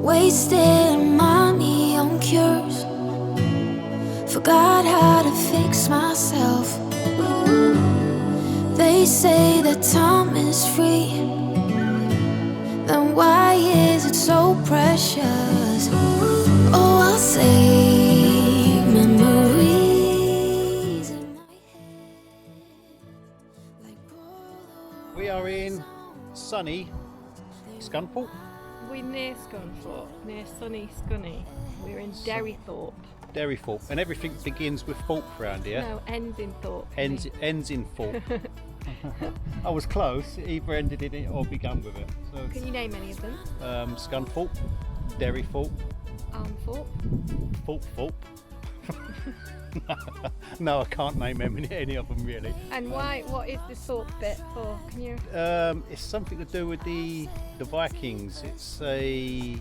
Wasting money on cures. Forgot how to fix myself. They say that time is free. Then why is it so precious? Oh, I'll save memories in my head. We are in sunny Scunthorpe. We're near Scunthorpe, near sunny Scunny. We're in Derrythorpe. Derrythorpe, and everything begins with Thorpe around here. No, ends in Thorpe. Ends in Thorpe. I was close, either ended in it or begun with it. So Can you name any of them? Scunthorpe, Derrythorpe, Armthorpe. Thorpe. No, I can't name any of them really. And why? What is the Thorpe bit for? Can you? It's something to do with the Vikings. It's a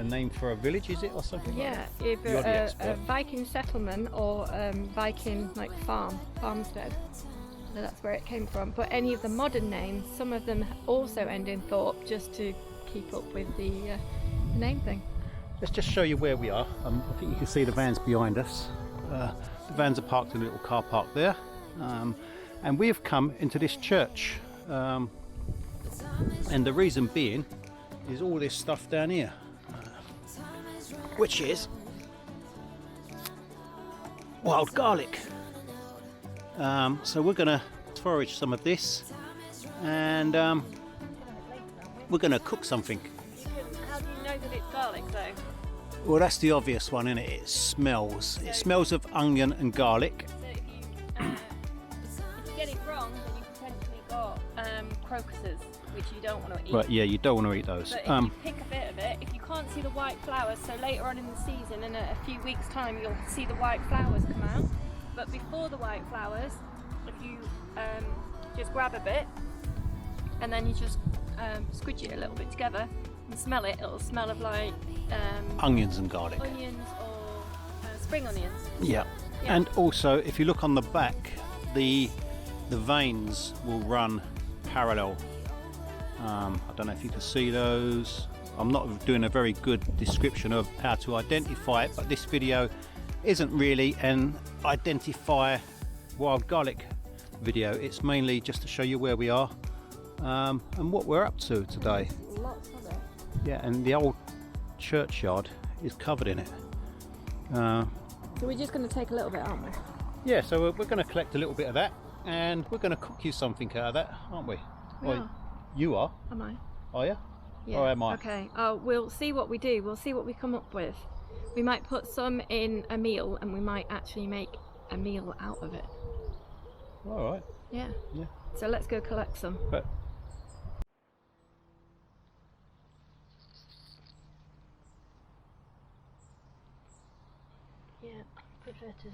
name for a village, is it, or something? Yeah, like that? either You're the expert. a Viking settlement or Viking like farmstead. So that's where it came from. But any of the modern names, some of them also end in Thorpe, just to keep up with the name thing. Let's just show you where we are. I think you can see the vans behind us. The vans are parked in a little car park there, and we have come into this church, and the reason being is all this stuff down here, which is wild garlic. So we're going to forage some of this, and we're going to cook something. How do you know that it's garlic though? Well, that's the obvious one, isn't it? It smells. It smells of onion and garlic. So if you get it wrong, then you've potentially got crocuses, which you don't want to eat. Right, yeah, you don't want to eat those. But if you pick a bit of it, if you can't see the white flowers, so later on in the season, in a few weeks' time, you'll see the white flowers come out. But before the white flowers, if you just grab a bit and then you just squidge it a little bit together and smell it, it'll smell of like onions and garlic. onions or spring onions. Yeah. Yeah. And also, if you look on the back, the veins will run parallel. I don't know if you can see those. I'm not doing a very good description of how to identify it, but this video isn't really an identify wild garlic video. It's mainly just to show you where we are and what we're up to today. Lots of it. Yeah, and the old churchyard is covered in it. So we're just going to take a little bit, aren't we? Yeah, so we're going to collect a little bit of that, and we're going to cook you something out of that, aren't we? We are. You are? Am I? Are you? Yeah. Or am I? Okay. We'll see what we do. We'll see what we come up with. We might put some in a meal, and we might actually make a meal out of it. All right. Yeah. Yeah. So let's go collect some. But Yeah, I prefer to.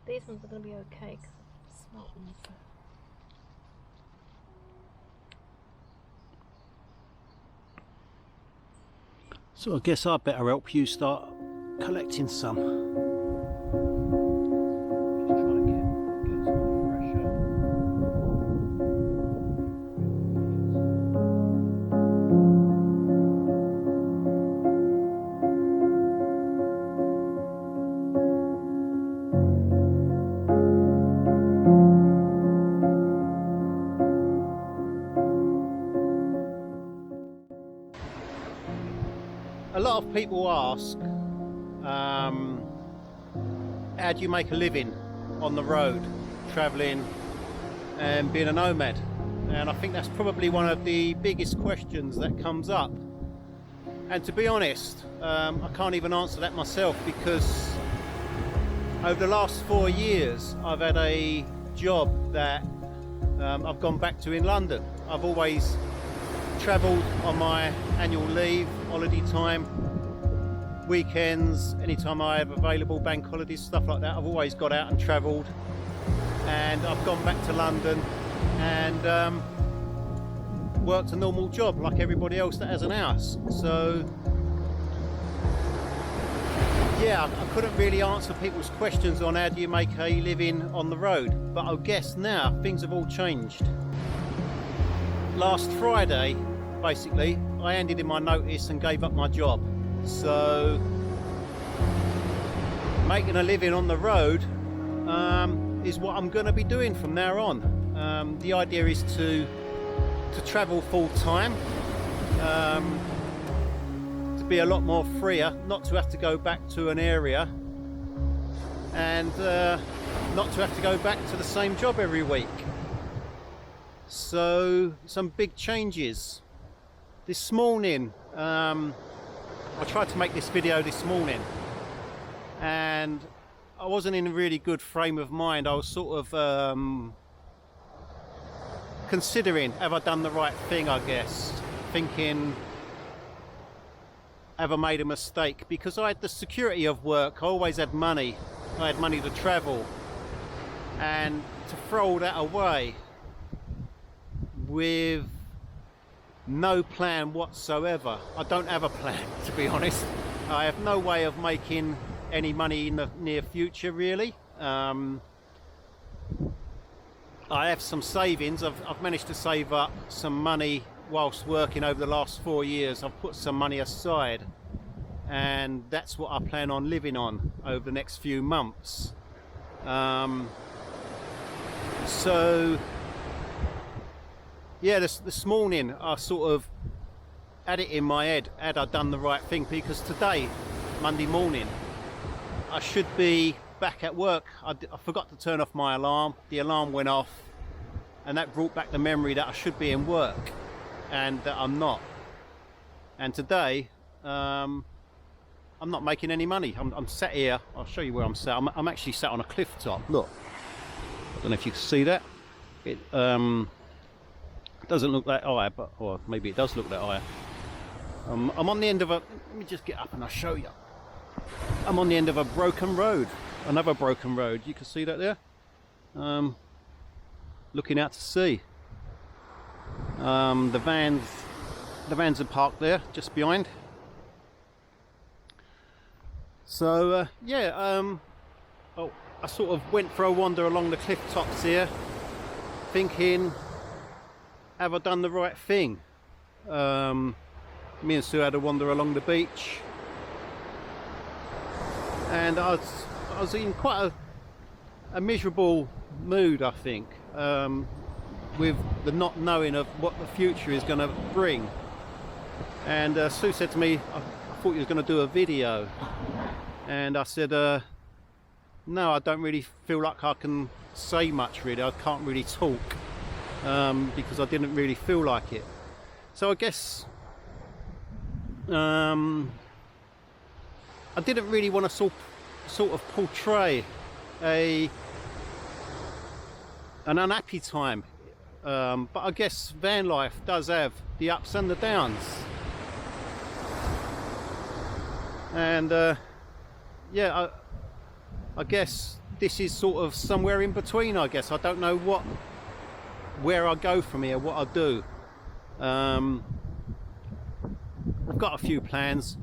These ones are going to be okay because I've smelt them. so I guess I better help you start collecting some. Just trying to get some fresher. A lot of people ask, how do you make a living on the road, travelling and being a nomad? And I think that's probably one of the biggest questions that comes up. And to be honest, I can't even answer that myself, because over the last 4 years I've had a job that I've gone back to in London. I've always travelled on my annual leave, holiday time, weekends, anytime I have available, bank holidays, stuff like that. I've always got out and travelled, and I've gone back to London and worked a normal job like everybody else that has an house. So yeah, I couldn't really answer people's questions on how do you make a living on the road, but I guess now things have all changed. Last Friday, basically, I handed in my notice and gave up my job. So making a living on the road is what I'm going to be doing from now on. The idea is to travel full time, to be a lot more freer, not to have to go back to an area, and not to have to go back to the same job every week. So some big changes. This morning, I tried to make this video this morning, and I wasn't in a really good frame of mind. I was sort of considering, have I done the right thing, I guess. Thinking, have I made a mistake? Because I had the security of work, I always had money. I had money to travel. And to throw all that away with no plan whatsoever. I don't have a plan, to be honest. I have no way of making any money in the near future, really. I have some savings. I've managed to save up some money whilst working over the last 4 years. I've put some money aside, and that's what I plan on living on over the next few months. So yeah, this morning I sort of had it in my head, had I done the right thing? Because today, Monday morning, I should be back at work. I forgot to turn off my alarm. The alarm went off, and that brought back the memory that I should be in work and that I'm not. And today I'm not making any money. I'm sat here. I'll show you where I'm sat. I'm actually sat on a cliff top. Look, I don't know if you can see that. It doesn't look that high, but or maybe it does look that high. I'm on the end of a, let me just get up and I'll show you. I'm on the end of a broken road, another broken road. You can see that there. Looking out to sea. The vans are parked there, just behind. So yeah, I sort of went for a wander along the cliff tops here, thinking, have I done the right thing? Me and Sue had a wander along the beach, and I was in quite a miserable mood, I think, with the not knowing of what the future is going to bring. And Sue said to me, I thought you was going to do a video, and I said, no, I don't really feel like I can say much, really. I can't really talk, because I didn't really feel like it. So I guess I didn't really want to sort of portray an unhappy time, but I guess van life does have the ups and the downs, and yeah, I guess this is sort of somewhere in between. I guess I don't know where I go from here, what I do. I've got a few plans.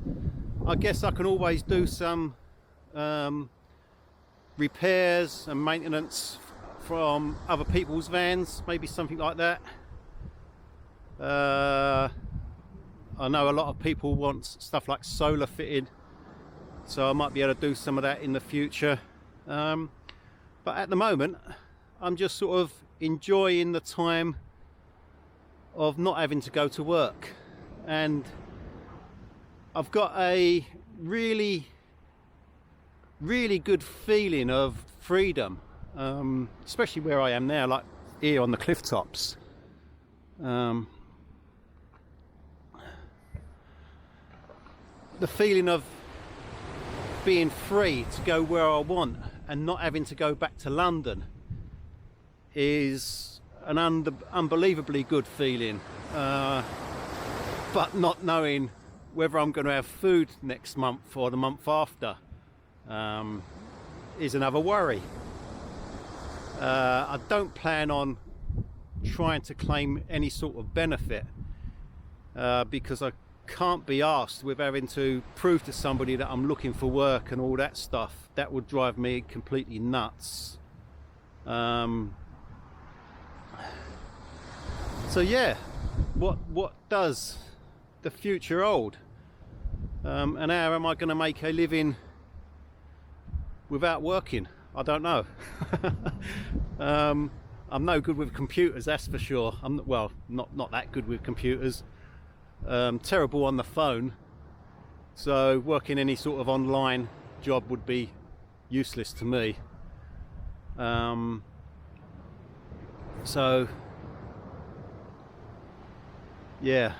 I guess I can always do some repairs and maintenance from other people's vans, maybe something like that. I know a lot of people want stuff like solar fitted, so I might be able to do some of that in the future. But at the moment, I'm just sort of enjoying the time of not having to go to work, and I've got a really good feeling of freedom, especially where I am now, like here on the cliff tops. The feeling of being free to go where I want and not having to go back to London is an unbelievably good feeling, but not knowing whether I'm going to have food next month or the month after is another worry. I don't plan on trying to claim any sort of benefit, because I can't be asked with having to prove to somebody that I'm looking for work and all that stuff. That would drive me completely nuts. So yeah, what does the future hold? And how am I going to make a living without working? I don't know. I'm no good with computers, that's for sure. Well, not that good with computers. Terrible on the phone. So working any sort of online job would be useless to me. So yeah,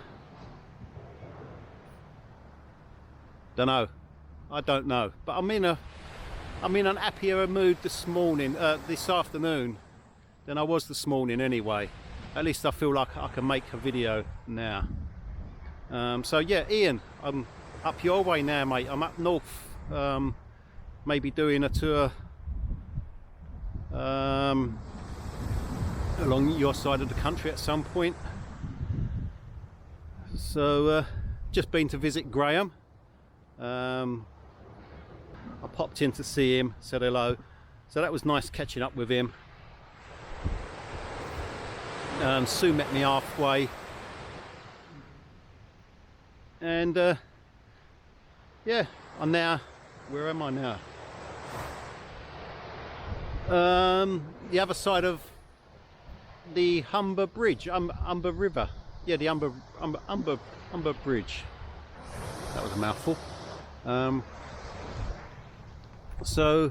I don't know, but I'm in an happier mood this afternoon than I was this morning anyway. At least I feel like I can make a video now. So yeah, Ian, I'm up your way now, mate. I'm up north, maybe doing a tour along your side of the country at some point. So just been to visit Graham. I popped in to see him, said hello, so that was nice catching up with him. Sue met me halfway, and yeah, I'm now, where am I now? The other side of the Humber Bridge, Humber River. Yeah, the Humber Bridge. That was a mouthful. So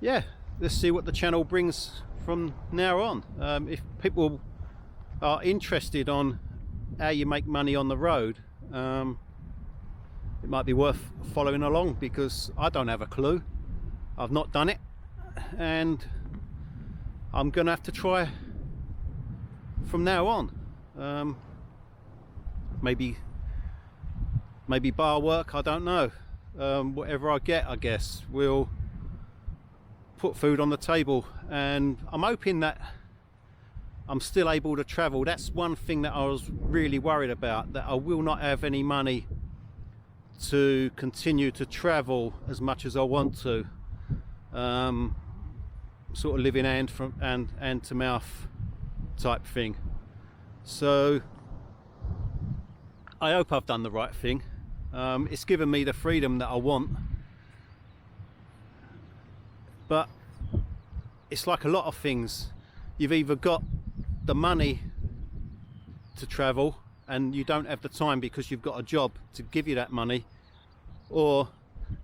yeah, let's see what the channel brings from now on. If people are interested on how you make money on the road, it might be worth following along, because I don't have a clue. I've not done it, and I'm gonna have to try from now on. Maybe bar work, I don't know. Whatever I get, I guess, will put food on the table, and I'm hoping that I'm still able to travel. That's one thing that I was really worried about, that I will not have any money to continue to travel as much as I want to, sort of living hand to mouth type thing. So I hope I've done the right thing. It's given me the freedom that I want, but it's like a lot of things. You've either got the money to travel and you don't have the time because you've got a job to give you that money, or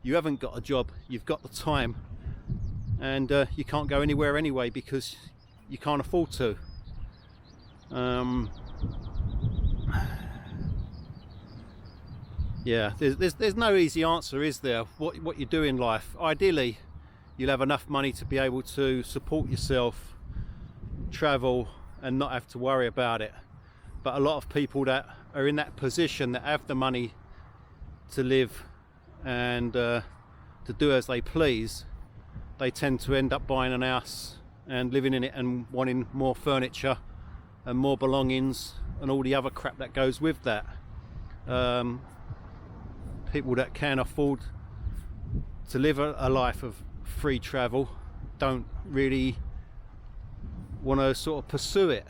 you haven't got a job, you've got the time, and you can't go anywhere anyway because you can't afford to. Yeah, there's no easy answer, is there? What you do in life. Ideally, you'll have enough money to be able to support yourself, travel, and not have to worry about it. But a lot of people that are in that position, that have the money to live and to do as they please, they tend to end up buying an house and living in it and wanting more furniture and more belongings and all the other crap that goes with that. People that can afford to live a life of free travel don't really want to sort of pursue it.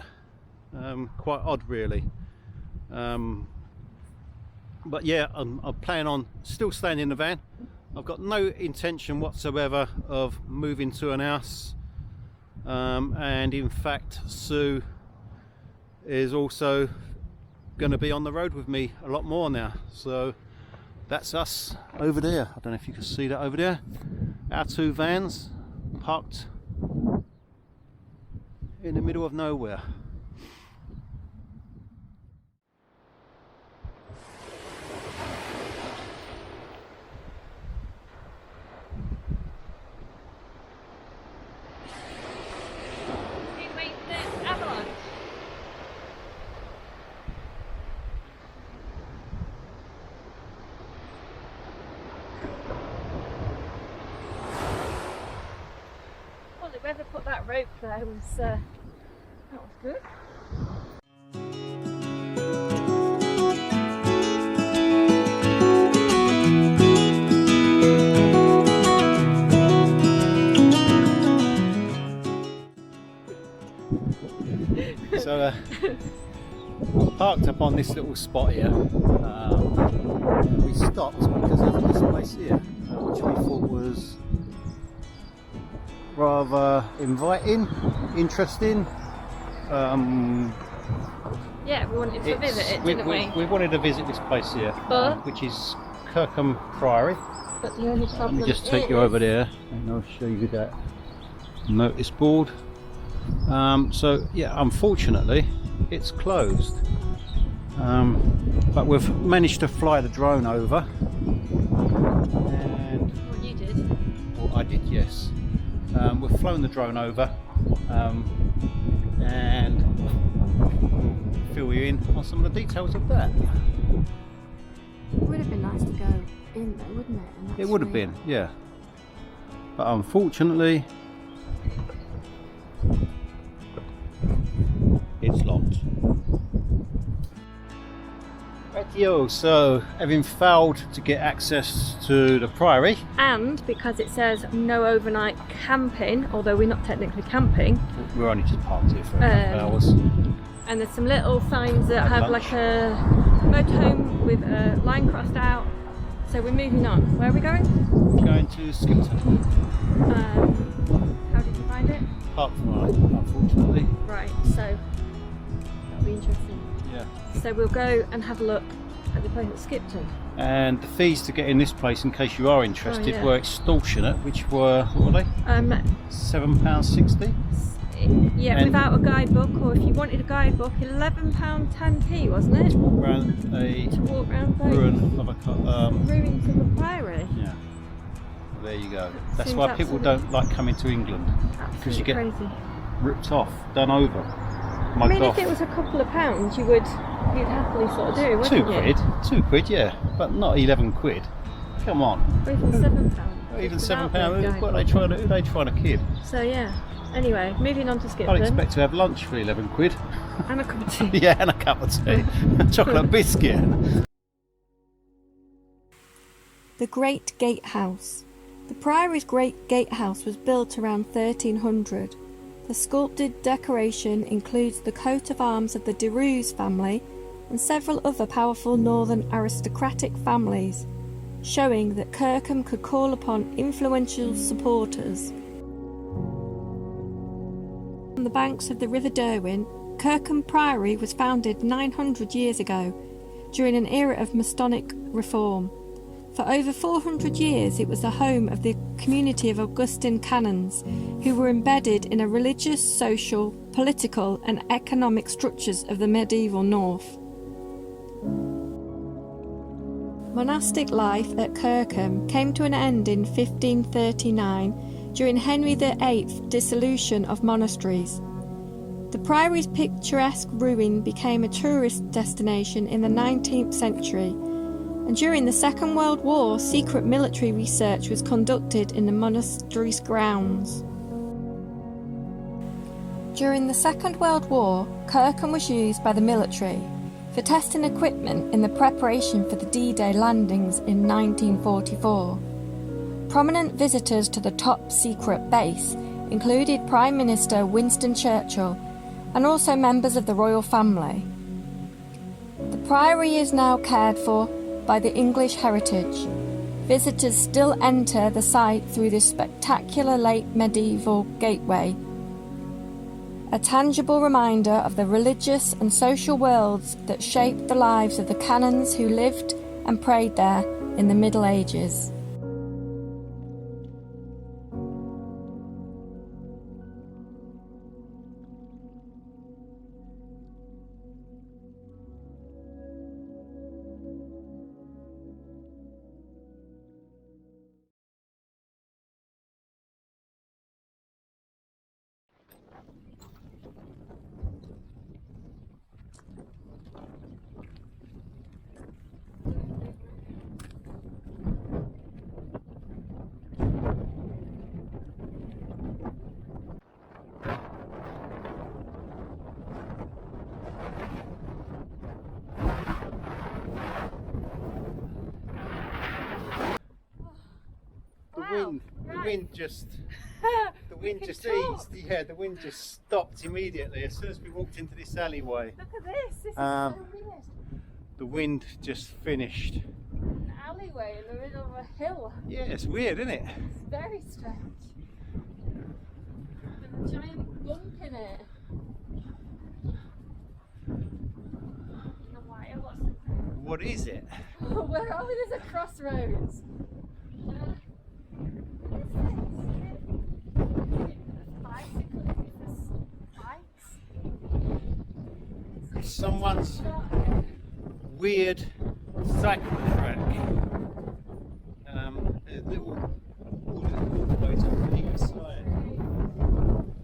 Quite odd, really. But yeah, I'm planning on still staying in the van. I've got no intention whatsoever of moving to an house, and in fact Sue is also going to be on the road with me a lot more now. So that's us over there. I don't know if you can see that over there. Our two vans parked in the middle of nowhere. Whoever put that rope there was that was good. So parked up on this little spot here. We stopped because of this place here, which we thought was rather inviting, interesting. Yeah, we wanted to visit it, didn't we? We wanted to visit this place here, But- which is Kirkham Priory. But the only problem Let me just take you over there and I'll show you that notice board. So yeah, unfortunately it's closed, but we've managed to fly the drone over, and What you did. well, I did, yes. We've flown the drone over, and we'll fill you in on some of the details of that. It would have been nice to go in though, wouldn't it? And that's It would have really- been, yeah, but unfortunately it's locked. Rightio, so having failed to get access to the Priory, And because it says no overnight camping, although we're not technically camping, we're only just parked here for a couple hours. and there's some little signs that Have have lunch. like a motorhome with a line crossed out. So we're moving on. Where are we going? We're going to Skipton. How did you find it? Park from right, unfortunately. Right, so that'll be interesting. Yeah. So we'll go and have a look at the place at Skipton. And the fees to get in this place, in case you are interested, yeah. were extortionate, which were, what were they? £7.60? Yeah, And- without a guidebook, or if you wanted a guidebook, £11.10p, wasn't it? Around a To walk around the ruin of a ruins of the Priory. yeah. There you go. That's Seems why people absolutely- don't like coming to England, because you Absolutely get crazy. ripped off, done over, I mugged mean, off. if it was a couple of pounds, you'd happily sort of do, wouldn't you? £2, yeah, but not 11 quid. Come on, Or even £7. even without £7. the What are guidebook. they trying to? Who are they trying to kid? So yeah. Anyway, moving on to I'd Skipton. expect to have lunch for 11 quid. And a cup of tea. Yeah, and a cup of tea, chocolate biscuit. The Great Gatehouse. The Priory's Great Gatehouse was built around 1300. The sculpted decoration includes the coat of arms of the De Roos family and several other powerful northern aristocratic families, showing that Kirkham could call upon influential supporters. On the banks of the River Derwent, Kirkham Priory was founded 900 years ago, during an era of Masonic reform. For over 400 years it was the home of the community of Augustin canons, who were embedded in a religious, social, political and economic structures of the medieval north. Monastic life at Kirkham came to an end in 1539 during Henry VIII's dissolution of monasteries. The Priory's picturesque ruin became a tourist destination in the 19th century, and during the Second World War, secret military research was conducted in the monastery's grounds. During the Second World War, Kirkham was used by the military for testing equipment in the preparation for the D-Day landings in 1944. Prominent visitors to the top-secret base included Prime Minister Winston Churchill and also members of the royal family. The Priory is now cared for by the English Heritage. Visitors still enter the site through this spectacular late medieval gateway, a tangible reminder of the religious and social worlds that shaped the lives of the canons who lived and prayed there in the Middle Ages. The wind just eased. Yeah, the wind just stopped immediately as soon as we walked into this alleyway. Look at this. This is Um, so The wind just finished. An alleyway in the middle of a hill. Yeah, it's weird, isn't it? It's very strange. And a giant bump in it. In the wire, what's it? What is it? Where are we? There's a crossroads. What is this? Bicycle? Bikes? Someone's weird cycle track. There's little ways on either side.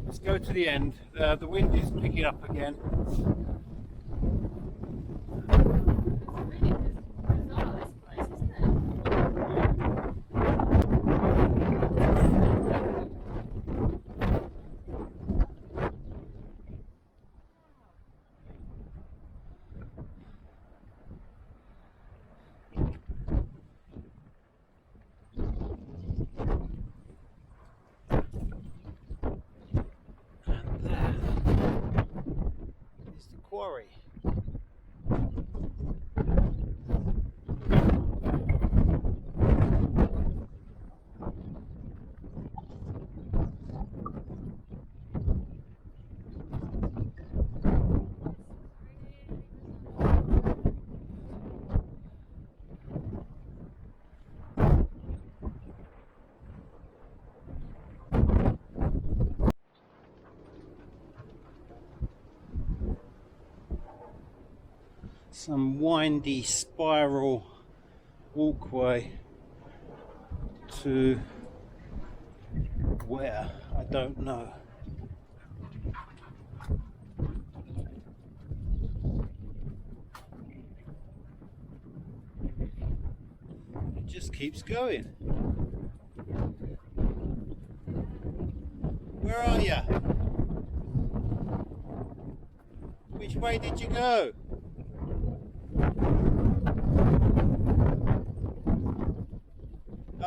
Let's go to the end. The wind is picking up again. Quarry. Some windy spiral walkway to where? I don't know. It just keeps going. Where are you? Which way did you go?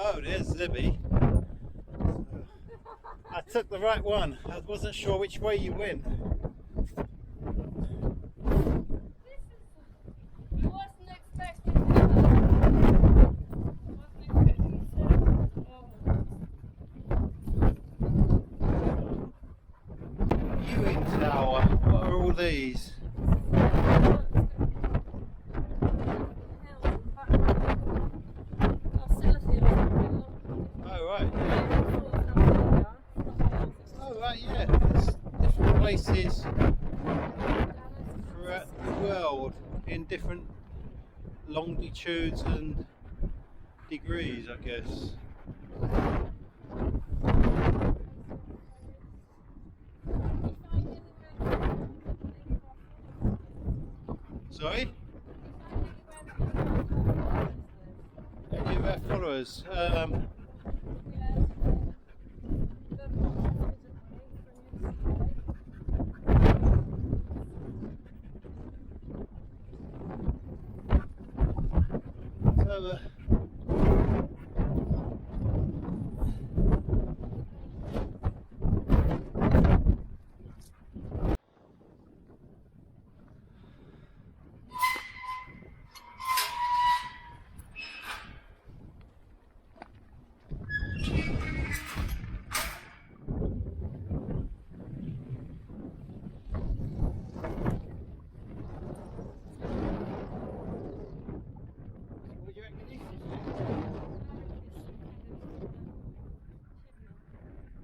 Oh, there's Zibby. I took the right one. I wasn't sure which way you went. I wasn't expecting that. Viewing tower. What are all these? Yeah, there's different places throughout the world in different longitudes and degrees, I guess. Sorry? Any of our followers?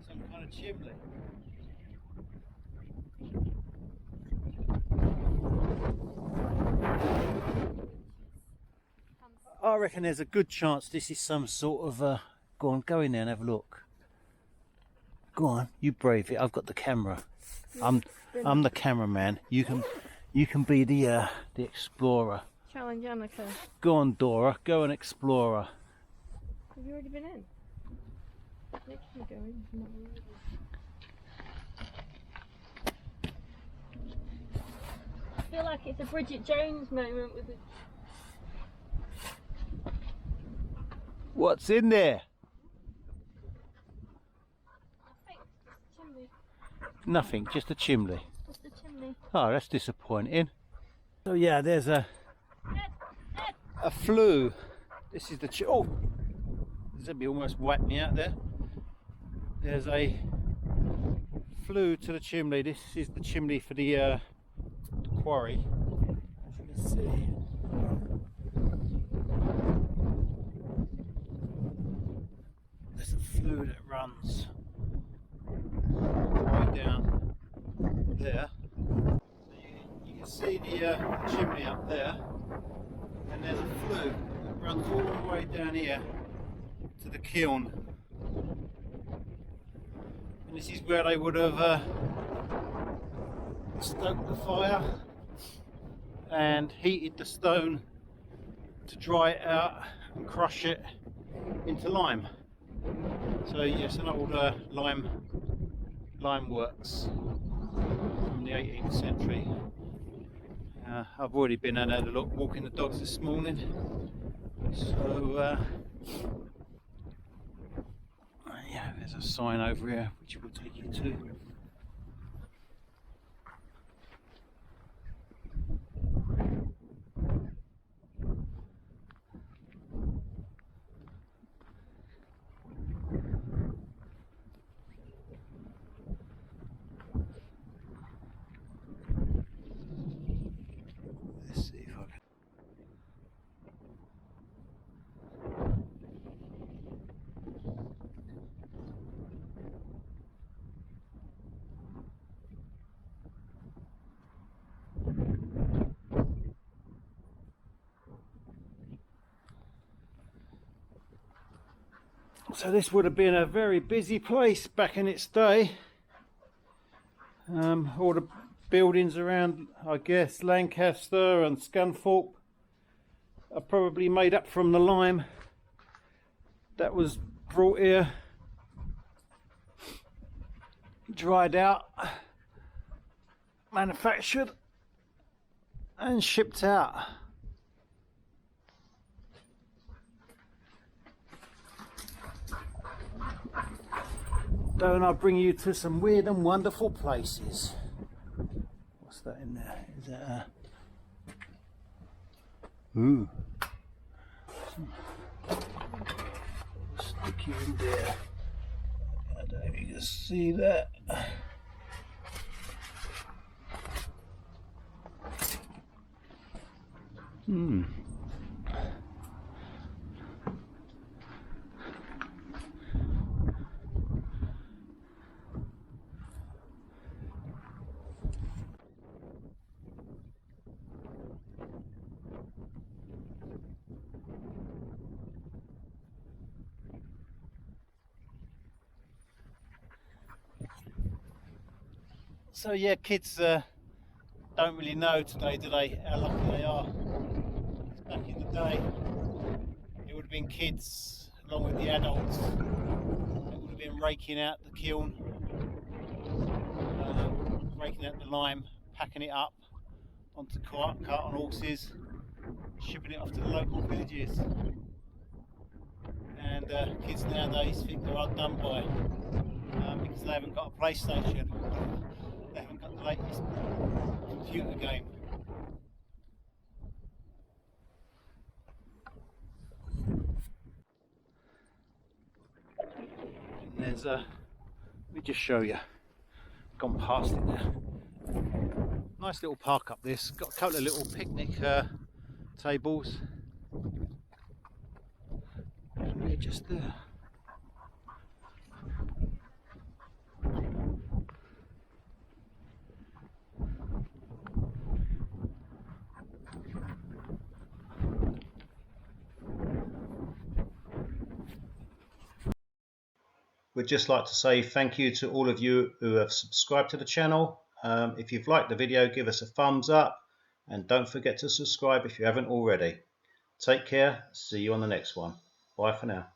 Some kind of chimney. I reckon there's a good chance this is some sort of go on, go in there and have a look. Go on, you brave it. I've got the camera. I'm the cameraman. You can be the explorer. Challenge Annika. Go on, Dora. Go and explore her. Have you already been in? Nick can go in. I feel like it's a Bridget Jones moment with the... What's in there? Nothing, just a chimney. Nothing, just a chimney. Just a chimney. Oh, that's disappointing. So yeah, there's a Dead a flue. This is the oh, Zebby almost wiped me out there. There's a flue to the chimney. This is the chimney for the quarry, as you can see. There's a flue that runs right down there. You can see the chimney up there, and there's a flue that runs all the way down here to the kiln. And this is where they would have stoked the fire and heated the stone to dry it out and crush it into lime. So yes, an old lime works from the 18th century. I've already been and had a look walking the dogs this morning, so yeah, there's a sign over here which will take you to. Let's see if I can. So this would have been a very busy place back in its day. All the buildings around, I guess, Lancaster and Scunthorpe are probably made up from the lime that was brought here, dried out, manufactured and shipped out. Don't I bring you to some weird and wonderful places? What's that in there? Is that a... Ooh. Stick you in there. I don't know if you can see that. So yeah, kids don't really know today, do they, how lucky they are. Back in the day, it would have been kids along with the adults that would have been raking out the kiln, raking out the lime, packing it up onto cart on horses, shipping it off to the local villages. And kids nowadays think they're outdone by because they haven't got a PlayStation. They haven't got the latest computer game. And there's let me just show you. Gone past it now. Nice little park up this. Got a couple of little picnic tables. And they're just there. We'd just like to say thank you to all of you who have subscribed to the channel. If you've liked the video, give us a thumbs up and don't forget to subscribe if you haven't already. Take care, see you on the next one. Bye for now.